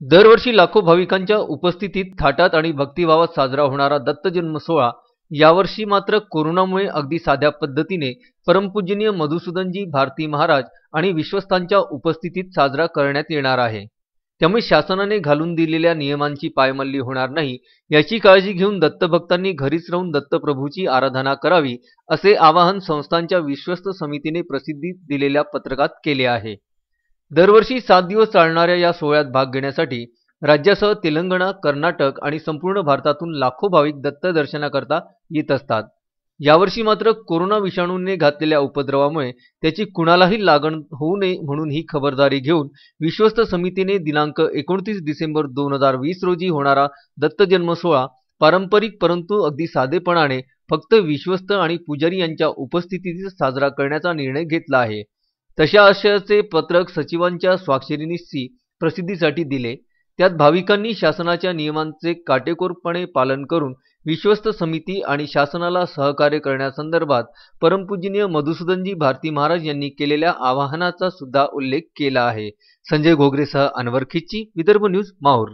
दरवर्षी लाखो भाविकांच्या उपस्थितीत थाटात आणि भक्तिभावात साजरा होणारा दत्त जन्म सोहळा यावर्षी मात्र कोरोनामुळे अगदी साध्या पद्धतीने परमपूजनीय मधुसूदनजी भारती महाराज आणि विश्वस्तांच्या उपस्थितीत साजरा करण्यात येणार आहे। त्यामुळे शासनाने घालून दिलेल्या नियमांची पायमल्ली होणार नाही याची काळजी घेऊन दत्तभक्तांनी घरीच राहून दत्तप्रभूची आराधना करावी असे आवाहन संस्थांच्या विश्वस्त समितीने प्रसिद्धीस दिलेल्या पत्रकात केले आहे। दरवर्षी 7 दिवस चालणाऱ्या या सोहळ्यात भाग घेण्यासाठी राज्यासह तेलंगणा, कर्नाटक आणि संपूर्ण भारतातून लाखो भाविक दत्त दर्शनाकरता येत असतात। यावर्षी मात्र कोरोना विषाणूने घातलेल्या उपद्रवामुळे त्याची कुणालाही लागण होऊ नये म्हणून ही खबरदारी घेऊन विश्वस्त समितीने दिनांक 29 डिसेंबर 2020 रोजी होणारा दत्त जन्म सोहळा पारंपरिक परंतु अगदी साधेपणाने फक्त विश्वस्त आणि पुजारी यांच्या उपस्थितीत साजरा करण्याचा निर्णय घेतला आहे। तशा आशयाचे पत्रक सचिवांच्या स्वाक्षरीनिशी प्रसिद्धीसाठी दिले। त्यात भाविकांनी शासनाच्या नियमांचे काटेकोरपणे पालन करून विश्वस्त समिती आणि शासनाला सहकार्य करण्यासंदर्भात परमपूजनीय मधुसूदनजी भारती महाराज यांनी केलेल्या आवाहनाचा सुद्धा उल्लेख केला आहे। संजय घोगरेसह अनवर खिच्ची, विदर्भ न्यूज, माहूर।